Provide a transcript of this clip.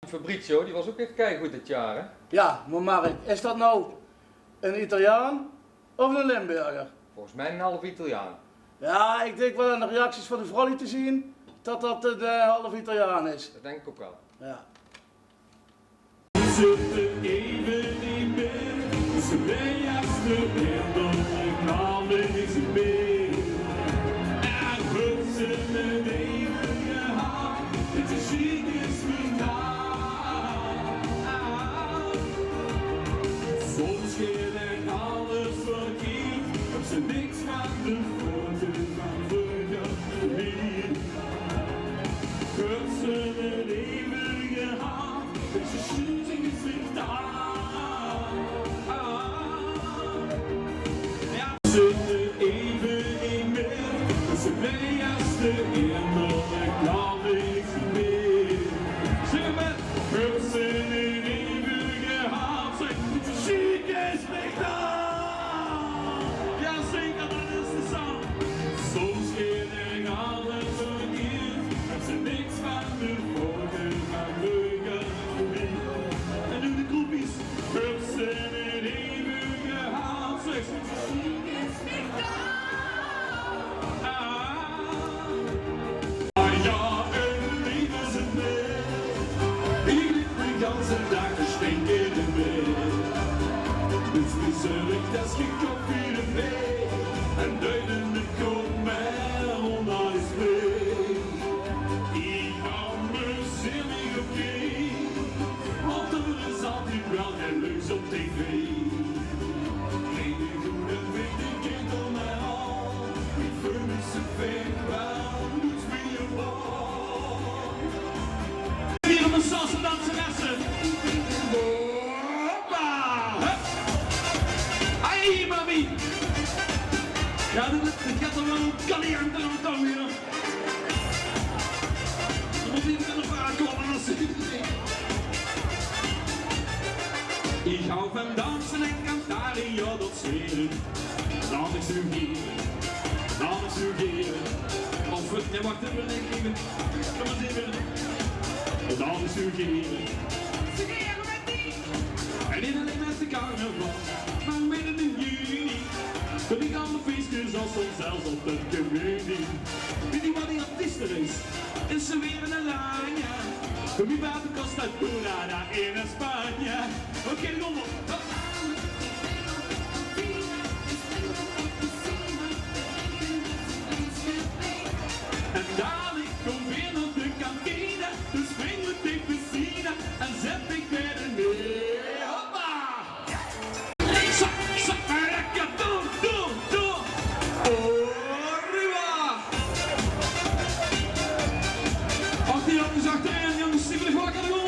Fabrizio, die was ook echt keigoed dit jaar, hè? Ja, maar Mark, is dat nou een Italiaan of een Limburger? Volgens mij een half Italiaan. Ja, ik denk wel aan de reacties van de vrouw te zien dat dat een half Italiaan is. Dat denk ik ook wel. Ja. Zitten even niet meer, ze reasten meer dan ik kan niks meer. En we zullen even gehaald, het is ziek is gedaan. Soms keer echt alles verkeerd, heb ze niks van de voeten van vergeten. We zullen even gehaald, het is ziek is gedaan. Ja, we zullen even niet meer, ze reasten innerlijk kan niks meer. Zeg maar, we zullen even gehaald, zeg, het is ziek is gedaan. Ja, zeker, dat is de zang. Soms keer er alles verkeerd, heb ze niks van de vorige van de gebied. En nu de groepjes, we zullen even gehaald, zeg, het is ziek is gedaan. Ja, een lieve is het net. Ik lig de ganze dag te stinken in bed. Dus gezellig, dat is koffie erbij. En duidende komt mij onder is mee. Ik hou me zielig oké. Want er is altijd wel heel leuks op tv. Geen goede weet ik kind om mij al. Ik vermis het ver wel, doet weer bal. Hier op een salsa danseressen. Hoppa! Hup! Ai, mami! Ja, dat gaat er wel een kalliant en een tong hier. Dan moet iemand in de vraag komen als ze dit zien. Ik hou van dansen en cantare, ja dat zweren. Laat ik sugeren, laat ik sugeren. Of het, nee wacht even, even. Kom eens even. Laat ik sugeren. Sugeren met die. En niet alleen met de carnaval, maar midden in juni. Kun ik alle feestjes als soms zelfs op de communie. Weet je wat die artiest er is ze weer een lanja. Kom je buiten Costa Curada in Spanje. Oké, kom op. En dadelijk kom weer naar de kantine. Dus spring meteen piscine en zet ik verder mee. Hoppa! Zak, zak, maar lekker, doe. Arriba! Ach, die jongens achterin, jongens, die willen wakker doen.